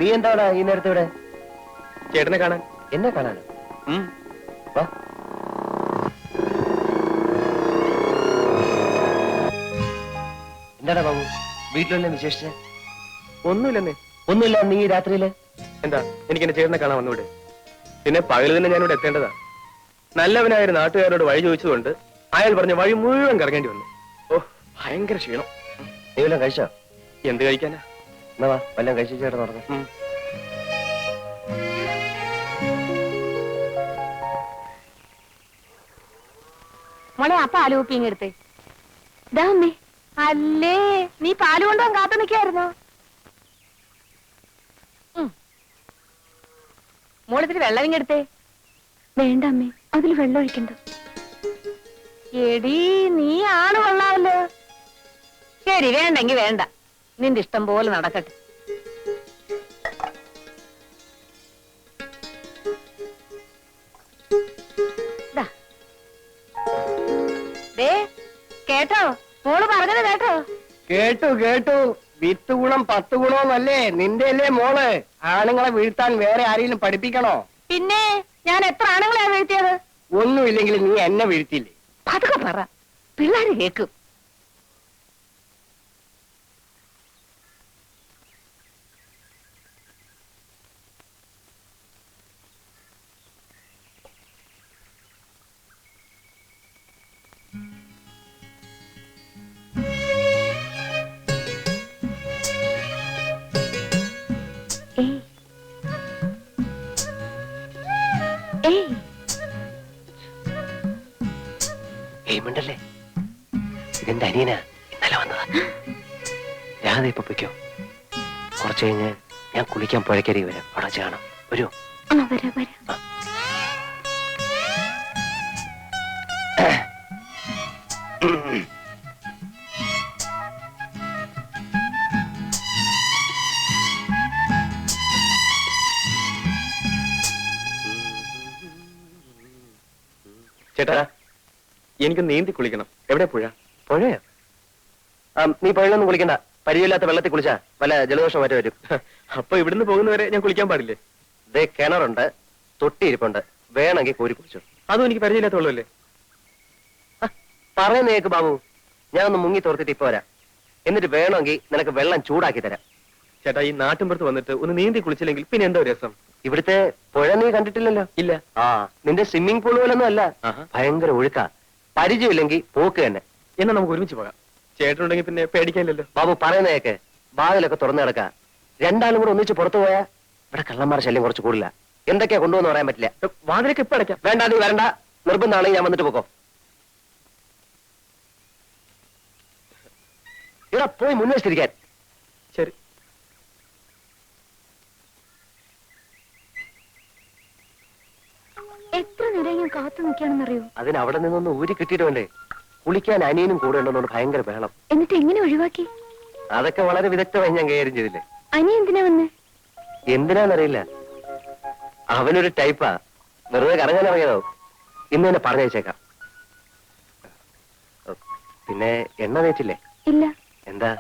നീ എന്താണ് ഈ നേരത്തെ ഇവിടെ? ചേട്ടനെ കാണാൻ. എന്നെ കാണാനോ? വാ. എന്താടാ ബാബു, വീട്ടിലെല്ലാം വിശേഷിച്ച്? ഒന്നുമില്ലെന്നേ. ഒന്നുമില്ല. നീ രാത്രിയില് എന്താ എനിക്ക് എന്റെ ചേട്ടനെ കാണാൻ വന്നൂടെ? പിന്നെ പകല് തന്നെ ഞാനിവിടെ എത്തേണ്ടതാ. നല്ലവനായ നാട്ടുകാരോട് വഴി ചോദിച്ചതുകൊണ്ട് അയാൾ പറഞ്ഞ വഴി മുഴുവൻ കറങ്ങേണ്ടി വന്നു. ഓ, ഭയങ്കര ക്ഷീണം. നീ വല്ലതും കഴിച്ചോ? എന്ത് കഴിക്കാനാ? എന്നാ വാ, വല്ലതും കഴിച്ചു ചേട്ടൻ നടന്നു. മോളെ ആ പാല് കുപ്പി ഇങ്ങെടുത്തേ. ഇതാ അമ്മേ. അല്ലേ, നീ പാല് കൊണ്ടുപോകാൻ കാത്തു നിൽക്കായിരുന്നോ? മോളിത്തിരി വെള്ളം ഇങ്ങെടുത്തേ. വേണ്ട അമ്മേ, അതിൽ വെള്ളം ഒഴിക്കണ്ട. എടീ, നീ ആണ് കൊള്ളാമല്ലോ. ശരി, വേണ്ടെങ്കി വേണ്ട, നിന്റെ ഇഷ്ടം പോലെ നടക്കട്ടെ. കേട്ടോ, മോള് പറഞ്ഞത് കേട്ടോ? കേട്ടു കേട്ടു. 10 ഗുണം 10 ഗുണമെന്നല്ലേ നിന്റെ അല്ലേ മോള്? ആണുങ്ങളെ വീഴ്ത്താൻ വേറെ ആരെങ്കിലും പഠിപ്പിക്കണോ? പിന്നെ ഞാൻ എത്ര ആണുങ്ങളെയാ വീഴ്ത്തിയത്? ഒന്നുമില്ലെങ്കിൽ നീ എന്നെ വീഴ്ത്തിയില്ലേ? അതൊക്കെ പറ, പിള്ളേര് കേക്കും. മിണ്ടല്ലേ, ഇതെന്റെ അനിയനാ, ഇന്നലെ വന്നതാ. രാധ ഇപ്പൊ പൊയ്ക്കോ. കുറച്ചു കഴിഞ്ഞ് ഞാൻ കുളിക്കാൻ പുഴക്കരി വരാം. അവിടെ ചെയ്യണം. വരുമോ? ചേട്ടാ, എനിക്ക് നീന്തി കുളിക്കണം. എവിടെ പുഴ? പുഴയോ? നീ പുഴയിലൊന്നും കുളിക്കണ്ട. പരിചയമില്ലാത്ത വെള്ളത്തിൽ കുളിച്ചാ വല്ല ജലദോഷം മറ്റു വരും. അപ്പൊ ഇവിടുന്ന് പോകുന്നവരെ ഞാൻ കുളിക്കാൻ പാടില്ലേ? ദേ കിണറുണ്ട്, തൊട്ടിയിരിപ്പുണ്ട്, വേണമെങ്കിൽ കോരി കുളിച്ചു. അതും എനിക്ക് പരിചയമില്ലാത്ത വെള്ളമല്ലേ? പറയുന്നേക്ക് ബാബു, ഞാൻ ഒന്ന് മുങ്ങി തോർത്തിട്ട് ഇപ്പൊ വരാം. എന്നിട്ട് വേണമെങ്കിൽ നിനക്ക് വെള്ളം ചൂടാക്കി തരാം. ചേട്ടാ, ഈ നാട്ടിൻപുറത്ത് വന്നിട്ട് ഒന്ന് നീന്തി കുളിച്ചില്ലെങ്കിൽ പിന്നെ എന്തോ രസം. ഇവിടുത്തെ പുഴ നീ കണ്ടിട്ടില്ലല്ലോ? ഇല്ല. നിന്റെ സ്വിമ്മിംഗ് പൂൾ പോലൊന്നും അല്ല, ഭയങ്കര ഒഴുക്കാ. പരിചയമില്ലെങ്കിൽ പോക്ക് തന്നെ. എന്നാ നമുക്ക് ഒരുമിച്ച് പോകാം. ചേട്ടനുണ്ടെങ്കിൽ പിന്നെ പേടിക്കാനില്ലല്ലോ. ബാബു പറയുന്നതൊക്കെ ബാഗിലൊക്കെ തുറന്നു കിടക്ക. രണ്ടാളും കൂടെ ഒന്നിച്ച് പുറത്തു പോയാ ഇവിടെ കള്ളന്മാരുടെ ശല്യം കുറച്ച് കൂടില്ല. എന്തൊക്കെയാ കൊണ്ടുവന്ന് പറയാൻ പറ്റില്ല. വാതിലൊക്കെ ഇപ്പൊ അടയ്ക്കാം. വേണ്ട, നീ വരണ്ട. നിർബന്ധമാണെങ്കിൽ ഞാൻ വന്നിട്ട് പോക്കോ. ഇവിടെ പോയി മുൻവശത്തിരിക്കാൻ. ശരി. എത്ര നേരം ഞാൻ കാത്തു നിൽക്കുകയാണെന്നറിയോ? അതിന് അവിടെ നിന്നൊന്ന് ഊരി കിട്ടിയിട്ട് വേണ്ടേ? കുളിക്കാൻ അനിയനും കൂടെ ഉണ്ടെന്നോണ്ട് ഭയങ്കര ബഹളം. എന്നിട്ട് എങ്ങനെ ഒഴിവാക്കി? അതൊക്കെ വളരെ വിദഗ്ധമായി ഞാൻ കൈകാര്യം ചെയ്തില്ലേ. അനി എന്തിനാ വന്നേ? എന്തിനാന്നറിയില്ല, അവനൊരു ടൈപ്പാ. വെറുതെ കറങ്ങാൻ ഇറങ്ങിയതോ. ഇന്ന് തന്നെ പറഞ്ഞയച്ചേക്കാം. പിന്നെ എണ്ണ തേച്ചില്ലേ? ഇല്ല. എന്താ,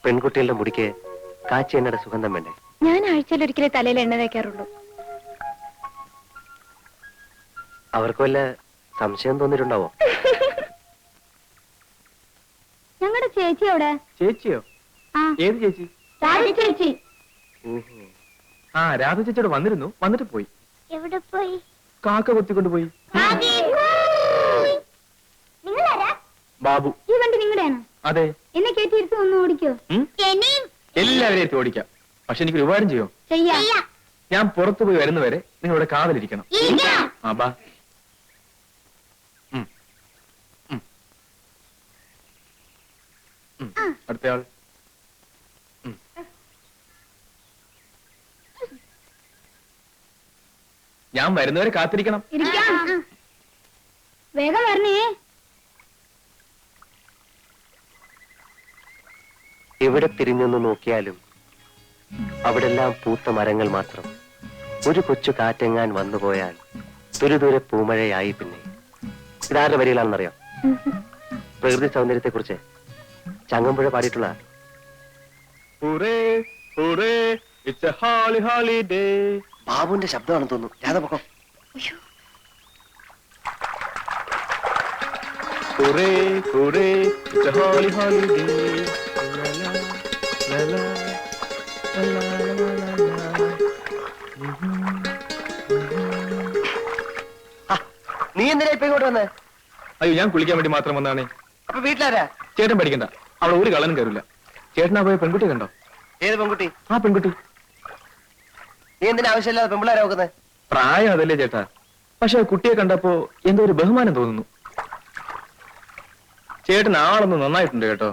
പെൺകുട്ടികളുടെ മുടിക്ക് കാച്ചി എണ്ണയുടെ സുഗന്ധം വേണ്ടേ? ഞാൻ ആഴ്ചയിൽ ഒരിക്കലേ തലയിൽ എണ്ണ തേക്കാറുള്ളൂ. അവർക്ക് വല്ല സംശയം തോന്നിയിട്ടുണ്ടാവോ? ഞങ്ങളുടെ ചേച്ചി എവിടെ? ചേച്ചിയോ? ഏത് ചേച്ചി? ചേച്ചി. രാധ ചേച്ചിയോട് വന്നിരുന്നു, വന്നിട്ട് പോയി. എവിടെ പോയി? കാക്ക കൊത്തിക്കൊണ്ട് പോയി. ബാബു. ഈ വണ്ടി നിങ്ങളുടെയാണോ? അതെ. എന്നെ കേട്ടിരുത്ത് ഒന്ന് ഓടിക്കോ. എല്ലാവരെയും എത്തി ഓടിക്കാം. പക്ഷെ എനിക്കൊരു ഉപകാരം ചെയ്യോ? ഞാൻ പുറത്തു പോയി വരുന്നവരെ നിങ്ങളുടെ കാവലിരിക്കണം. ബാ. അടുത്തയാൾ. ഞാൻ വരുന്നവരെ കാത്തിരിക്കണം. വേഗം വരണേ. എവിടെ തിരിഞ്ഞൊന്ന് നോക്കിയാലും അവിടെല്ലാം പൂത്ത മരങ്ങൾ മാത്രം. ഒരു കൊച്ചു കാറ്റെങ്ങാൻ വന്നുപോയാൽ ദൂരെ പൂമഴയായി. പിന്നെ ഇതാരുടെ വരികളാണെന്നറിയാം? പ്രകൃതി സൗന്ദര്യത്തെ കുറിച്ച് Changampuzha പാടിയിട്ടുള്ള It's a holly holiday. ബാബുവിന്റെ ശബ്ദമാണെന്ന് തോന്നുന്നു. രാധ പൊക്കം. Hooray, hooray, it's a holly holiday. La la, la la, la la la la. നീ എന്തിനാ ഇപ്പൊ ഇങ്ങോട്ട് വന്നേ? അയ്യോ, ഞാൻ കുളിക്കാൻ വേണ്ടി മാത്രം വന്നാണേ. അപ്പൊ വീട്ടിലാരാ? ചേട്ടൻ പഠിക്കണ്ട, അവിടെ ഒരു കളനും കയറില്ല. ചേട്ടനാ പോയ പെൺകുട്ടി കണ്ടോ? ഏത് പെൺകുട്ടി? ആ പെൺകുട്ടി. നീ എന്തിനാ ആവശ്യമില്ലാതെ പെൺപിള്ളേരെ നോക്കുന്നത്? പ്രായം അതല്ലേ ചേട്ടാ, പക്ഷെ കുട്ടിയെ കണ്ടപ്പോ എന്തോ ഒരു ബഹുമാനം തോന്നുന്നു. ചേട്ടൻ ആളൊന്ന് നന്നായിട്ടുണ്ട് കേട്ടോ.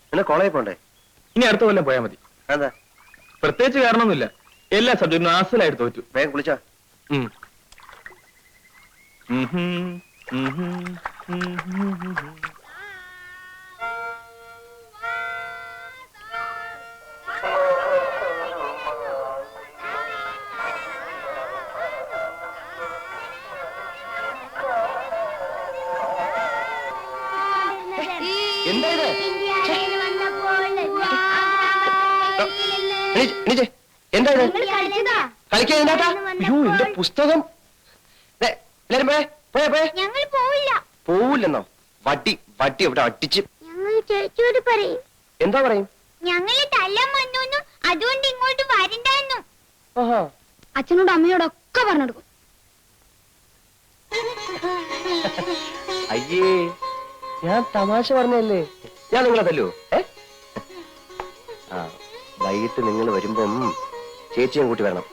പിന്നെ കോളേജിൽ പോണ്ടേ? ഇനി അടുത്ത കൊല്ലം പോയാൽ മതി. എന്താ? പ്രത്യേകിച്ച് കാരണമൊന്നുമില്ല, എല്ലാ സബ്ജക്റ്റിനും ആസലായിട്ട് തോറ്റു. വേഗം കുളിച്ചോ. എന്താ ഇത്? എന്താ ഇത്? കളിക്കാൻ എന്താ? അയ്യോ, എന്റെ പുസ്തകം. എല്ലാരും പോയേ പോയേ പോയേ. ഞങ്ങൾ പോവില്ല. പോവില്ലെന്നോ? വട്ടി വട്ടി ഇവിടെ അടിച്ച്. ഞങ്ങൾ ചേച്ചിയോട് പറയും. എന്താ പറയും? ഞങ്ങൾ തല്ലാൻ വന്നു, അതുകൊണ്ട് ഇങ്ങോട്ട് വരണ്ടെന്നു. ആഹാ. അച്ഛനോട് അമ്മയോടൊക്കെ പറഞ്ഞെടുക്കും. അയ്യേ, ഞാൻ തമാശ പറഞ്ഞല്ലേ. ഞാൻ നിങ്ങളെ തല്ലോ? ആ, വൈകിട്ട് നിങ്ങൾ വരുമ്പം ചേച്ചിയും കൂട്ടി വരണം.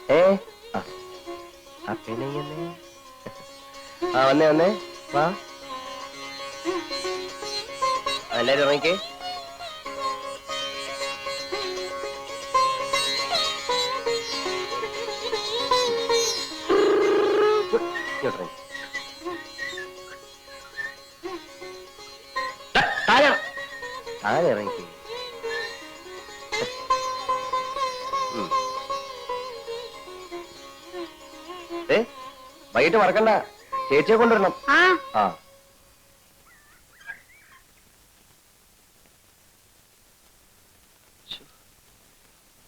പെണയല്ലേ? ആ, വന്നേ വന്നേ വാ. എല്ലാരും ഇറങ്ങിക്കേ. താഴെ ഇറങ്ങിക്കേ. വൈകിട്ട് മറക്കണ്ട, ചേച്ചിയെ കൊണ്ടുവരണം. ആ,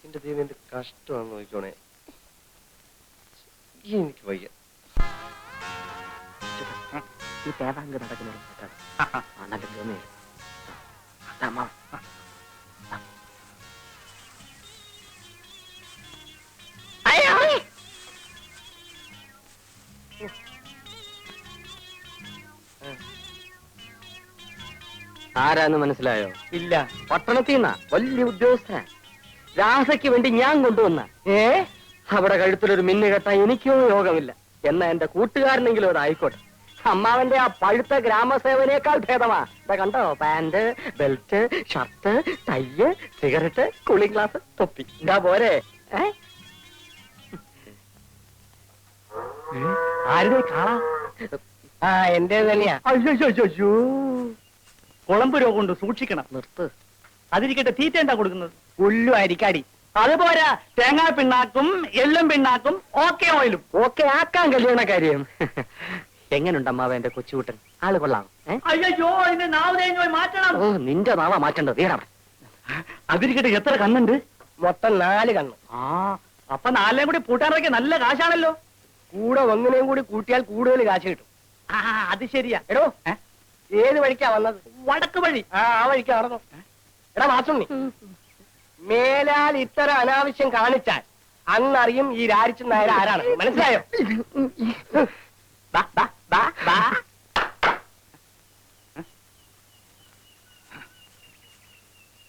എന്റെ ദൈവം എന്ത് കഷ്ടമാണെന്ന് നോക്കിക്കോണേ. എനിക്ക് വയ്യ. ആരാന്ന് മനസ്സിലായോ? ഇല്ല. പട്ടണത്തിൽ നിന്നാ, വലിയ ഉദ്യോഗസ്ഥനാ. രാധയ്ക്ക് വേണ്ടി ഞാൻ കൊണ്ടുവന്ന. അവിടെ കഴുത്തിലൊരു മിന്നു കെട്ടാൻ എനിക്കോ യോഗമില്ല. എന്നാ എന്റെ കൂട്ടുകാരനെങ്കിലും അതായിക്കോട്ടെ. അമ്മാവന്റെ ആ പഴുത്ത ഗ്രാമസേവനേക്കാൾ ഭേദമാ. ഇതാ കണ്ടോ, pant, belt, shirt, tie, cigarette, cooling glass, തൊപ്പി. ഇതാ പോരെ. ആരുടെ കാണാ? ആ, എന്റെ തന്നെയാ. അയ്യോ, കുളമ്പ് രോഗം കൊണ്ട് സൂക്ഷിക്കണം. നിർത്ത്. അതിരിക്കട്ടെ, തീറ്റ എന്താ കൊടുക്കുന്നത്? പുല്ലു അരിക്കാടി. അതുപോരാ, തേങ്ങാ പിണ്ണാക്കും എള്ളും പിണ്ണാക്കും ഓക്കെ ഓയിലും. ഓക്കെ ആക്കാൻ കല്യാണ കാര്യം. എങ്ങനുണ്ട് അമ്മാവ എന്റെ കൊച്ചുകൂട്ടൻ? ആള് കൊള്ളാം. അയ്യോ, അതിന്റെ നാവ് മാറ്റണം. ഓ, നിന്റെ നാവാ മാറ്റേണ്ടത്. അതിരിക്കട്ടെ, എത്ര കണ്ണുണ്ട്? മൊത്തം 4 കണ്ണ്. ആ, അപ്പൊ 4 കൂടി പൂട്ടാനൊക്കെ നല്ല കാശാണല്ലോ. കൂടെ ഒന്നിനെയും കൂടി കൂട്ടിയാൽ കൂടുതൽ കാശ് കിട്ടും. ആ, അത് ശരിയാ. എടോ, ഏത് വഴിക്കാ വന്നത്? വടക്ക് വഴി. ആ വഴിക്കാ നടന്നു. എടാ മാസുണ്ണി, മേലാൽ ഇത്തരം അനാവശ്യം കാണിച്ചാൽ അന്നറിയും ഈ രാരിച്ചൻ നായർ ആരാണ്. മനസ്സിലായോ?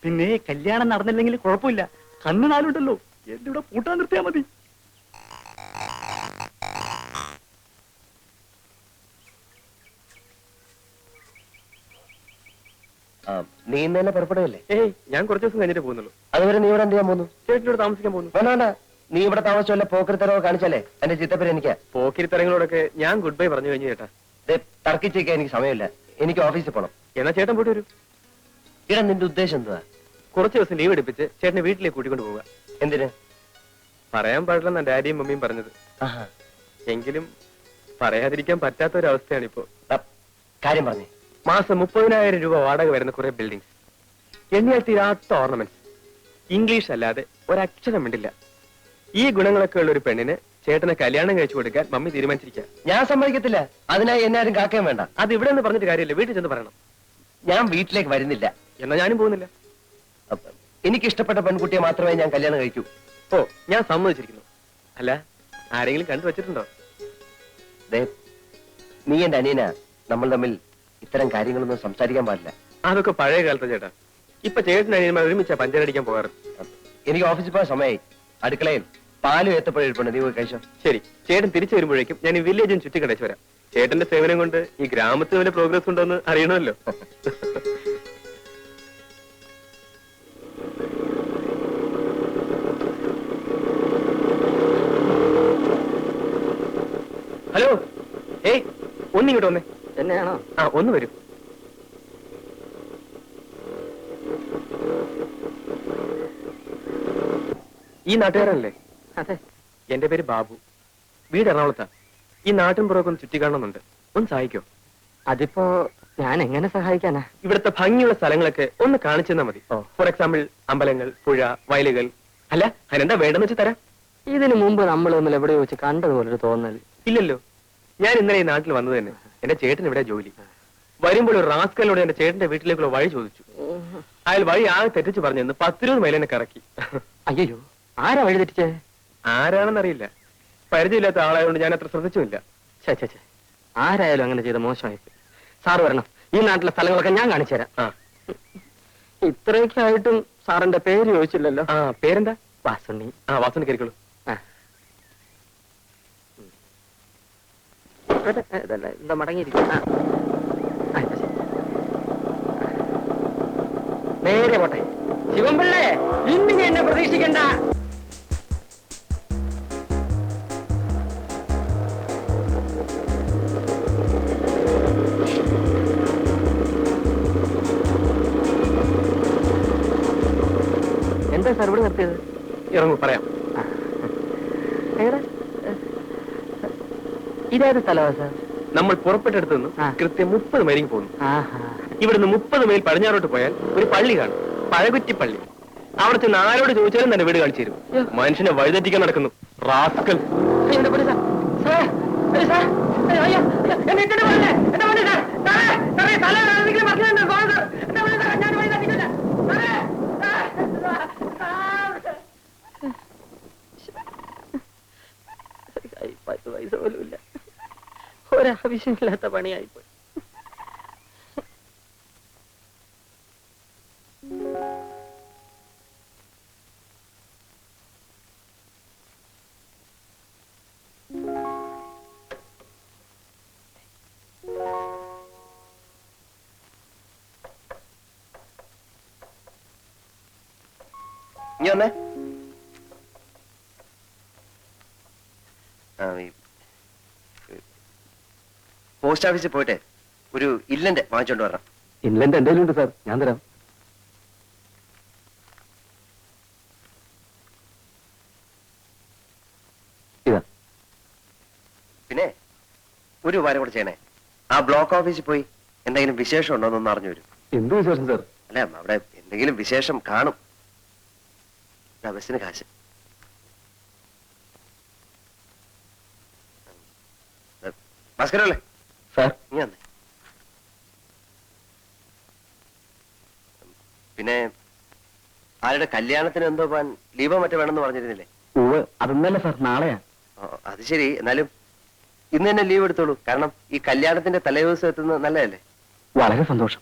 പിന്നെ കല്യാണം നടന്നില്ലെങ്കിൽ കുഴപ്പമില്ല, കണ്ണ് 4 ഉണ്ടല്ലോ. എന്റെ ഇവിടെ പൂട്ടാൻ നിർത്തിയാ മതി. നീ ഇന്ന് തന്നെ പുറപ്പെടുകയല്ലേ? ഞാൻ കുറച്ച് ദിവസം കഴിഞ്ഞിട്ട് പോകുന്നുള്ളൂ. അതുവരെ നീ ഇവിടെ എന്ത് ചെയ്യാൻ പോകുന്നു? ചേട്ടനോട് താമസിക്കാൻ പോകുന്നു. വേണ്ട, നീ ഇവിടെ താമസിച്ചല്ല പോക്കരിത്തരവോ കാണിച്ചല്ലേ എന്റെ ചിത്തപ്പേര് എനിക്കാ. പോക്കിരിത്തരങ്ങളോടൊക്കെ ഞാൻ ഗുഡ് ബൈ പറഞ്ഞു കഴിഞ്ഞു ചേട്ടാ. തർക്കിച്ചേക്കാൻ എനിക്ക് സമയമില്ല. എനിക്ക് ഓഫീസിൽ പോണം. എന്നാ ചേട്ടൻ പോയിട്ട് വരൂ. ഇടാ, നിന്റെ ഉദ്ദേശം എന്തുവാ? കുറച്ച് ദിവസം ലീവ് എടുപ്പിച്ച് ചേട്ടനെ വീട്ടിലേക്ക് കൂട്ടിക്കൊണ്ട് പോവുക. എന്തിന്? പറയാൻ പാടില്ലെന്നാ ഡാഡിയും മമ്മിയും പറഞ്ഞത്. എങ്കിലും പറയാതിരിക്കാൻ പറ്റാത്ത ഒരു അവസ്ഥയാണിപ്പോ. കാര്യം പറഞ്ഞേ. മാസം 30,000 രൂപ വാടക വരുന്ന കുറെ ബിൽഡിംഗ്സ്, എണ്ണിയാൽ തീരാത്ത ഓർണമെന്റ്സ്, ഇംഗ്ലീഷ് അല്ലാതെ ഒരക്ഷരം മിണ്ടില്ല. ഈ ഗുണങ്ങളൊക്കെ ഉള്ള ഒരു പെണ്ണിന് ചേട്ടനെ കല്യാണം കഴിച്ചു കൊടുക്കാൻ മമ്മി തീരുമാനിച്ചിരിക്കുക. ഞാൻ സമ്മതിക്കത്തില്ല. അതിനായി എന്നെ ആരും കാക്കുകയും വേണ്ട. അത് ഇവിടെ നിന്ന് പറഞ്ഞിട്ട് കാര്യമില്ല, വീട്ടിൽ ചെന്ന് പറയണം. ഞാൻ വീട്ടിലേക്ക് വരുന്നില്ല. എന്നാ ഞാനും പോകുന്നില്ല. എനിക്ക് ഇഷ്ടപ്പെട്ട പെൺകുട്ടിയെ മാത്രമേ ഞാൻ കല്യാണം കഴിക്കൂ. ഓ, ഞാൻ സമ്മതിച്ചിരിക്കുന്നു. അല്ല, ആരെങ്കിലും കണ്ടു വെച്ചിട്ടുണ്ടോ? ദേ, നീ എന്റെ അനിയനാ. നമ്മൾ തമ്മിൽ ഇത്തരം കാര്യങ്ങളൊന്നും സംസാരിക്കാൻ പാടില്ല. അതൊക്കെ പഴയ കാലത്തെ ചേട്ടാ. ഇപ്പൊ ചേട്ടൻ അനിയന്മാർ ഒരുമിച്ചാ പഞ്ചാരടിക്കാൻ പോകാറ്. എനിക്ക് ഓഫീസിൽ പോകാൻ സമയമായി. അടുക്കളയിൽ പാലും ഏത്തപ്പഴം നീ പോയി കഴിച്ചോ. ശരി, ചേട്ടൻ തിരിച്ചു വരുമ്പോഴേക്കും ഞാൻ ഈ വില്ലേജും ചുറ്റി കടച്ചു വരാം. ചേട്ടന്റെ സേവനം കൊണ്ട് ഈ ഗ്രാമത്തിൽ വല്ല പ്രോഗ്രസ് ഉണ്ടോ എന്ന് അറിയണമല്ലോ. ഹലോ, ഏയ് ഒന്നിങ്ങോട്ട് വന്നേ. തന്നെയാണോ? ആ, ഒന്ന് വരൂ. ഈ നാട്ടുകാരനല്ലേ? അതെ. എന്റെ പേര് ബാബു. വീട് എറണാകുളത്താ. ഈ നാട്ടിൻ പുറമൊക്കെ ഒന്ന് ചുറ്റി കാണണമെന്നുണ്ട്. ഒന്ന് സഹായിക്കോ? അതിപ്പോ ഞാൻ എങ്ങനെ സഹായിക്കാനാ? ഇവിടുത്തെ ഭംഗിയുള്ള സ്ഥലങ്ങളൊക്കെ ഒന്ന് കാണിച്ചു തന്നാ മതി. ഓ. ഫോർ എക്സാമ്പിൾ അമ്പലങ്ങൾ, പുഴ, വയലുകൾ. അല്ല, അതിനെന്താ വേണ്ടെന്ന് വെച്ച് തരാം. ഇതിനു മുമ്പ് നമ്മൾ തമ്മിൽ എവിടെ വെച്ച് കണ്ടതുപോലൊരു തോന്നൽ. ഇല്ലല്ലോ, ഞാൻ ഇന്നലെ ഈ നാട്ടിൽ വന്നത് തന്നെ. എന്റെ ചേട്ടൻ ഇവിടെ ജോലി. വരുമ്പോൾ ഒരു റാസ്കലിനോട് എന്റെ ചേട്ടന്റെ വീട്ടിലേക്കുള്ള വഴി ചോദിച്ചു. അയാൾ വഴി ആകെ തെറ്റിച്ച് പറഞ്ഞെന്ന് 10-20 മൈൽ എന്നെ കറക്കി. അയ്യോ, ആരാ വഴി തെറ്റിച്ചേ? ആരാണെന്നറിയില്ല. പരിചയമില്ലാത്ത ആളായതുകൊണ്ട് ഞാൻ അത്ര ശ്രദ്ധിച്ചുമില്ല. ചേ, ആരായാലും അങ്ങനെ ചെയ്ത മോശമായി. സാറ് വരണം, ഈ നാട്ടിലെ സ്ഥലങ്ങളൊക്കെ ഞാൻ കാണിച്ചു തരാം. ആ, ഇത്രയൊക്കെ ആയിട്ടും സാറിന്റെ പേര് ചോദിച്ചില്ലല്ലോ. ആ, പേരെന്താ? വാസുണ്ണി. ആ, വാസന കയറിക്കോളൂ. എന്താ മടങ്ങിയിരിക്കും. നേരെ പോട്ടെ. ശിവൻപിള്ളേ, ഇന്ന് എന്നെ പ്രതീക്ഷിക്കണ്ട. എന്താ സാർ ഇവിടെ നിർത്തിയത്? ഇറങ്ങൂ, പറയാം. ഇതേത് സ്ഥലമാ സാർ? നമ്മൾ പുറപ്പെട്ടെടുത്ത് നിന്ന് ആ. കൃത്യം 30 മൈലിൽ പോകുന്നു. ആഹാ. ഇവിടുന്ന് 30 മൈൽ പടിഞ്ഞാറോട്ട് പോയാൽ ഒരു പള്ളി കാണും, പഴകുറ്റിപ്പള്ളി. അവിടെ ചെന്ന് ആരോട് ചോദിച്ചാലും തന്നെ വീട് കാണിച്ചു തരും. മനുഷ്യനെ വഴിതെറ്റിക്കാൻ നടക്കുന്നു റാസ്കൽ. എന്റെ പൊന്നു സാർ, സാർ, അയ്യോ സാർ, അയ്യോ, അയ്യോ, എന്നെ ഇട്ടിട്ട് പോകല്ലേ, എന്റെ പൊന്നു സാർ, സാറേ, സാറേ, തല വേദനിക്കുന്ന പ്രശ്നമുണ്ട്, പോകാം സാർ, എന്റെ പൊന്നു സാർ, ഞാൻ വഴി തെറ്റിക്കില്ല, സാറേ, സാർ. 10 പൈസ പോലും ഇല്ല, ഒരാവശ്യമില്ലാത്ത പണിയായിപ്പോയി. ഇനി വന്നേ. പോസ്റ്റ് ഓഫീസിൽ പോയിട്ട് ഒരു ഇല്ലന്റെ വാങ്ങിച്ചോണ്ട് വരണം. ഇൻലൻഡ് എന്റെ ഉണ്ട് സാർ, ഞാൻ തരാം. ഇതാ. പിന്നെ ഒരു ഉപകാരം കൂടെ ചെയ്യണേ. ആ ബ്ലോക്ക് ഓഫീസിൽ പോയി എന്തെങ്കിലും വിശേഷം ഉണ്ടോ എന്നൊന്ന് അറിഞ്ഞു വരും. എന്ത് വിശേഷം സാർ? അല്ല, അവിടെ എന്തെങ്കിലും വിശേഷം കാണും. ബസ്സിന് കാശ്. ഭാസ്കരല്ലേ സാർ, നീ വന്നേ. പിന്നെ ആരുടെ കല്യാണത്തിന് എന്തോ പോവാൻ ലീവോ മറ്റോ വേണമെന്ന് പറഞ്ഞിരുന്നില്ലേ? അതൊന്നല്ല സാർ, നാളെയാ. അത് ശരി, എന്നാലും ഇന്ന് തന്നെ ലീവ് എടുത്തോളൂ. കാരണം ഈ കല്യാണത്തിന്റെ തലേദിവസം എത്തുന്നത് നല്ലതല്ലേ? വളരെ സന്തോഷം.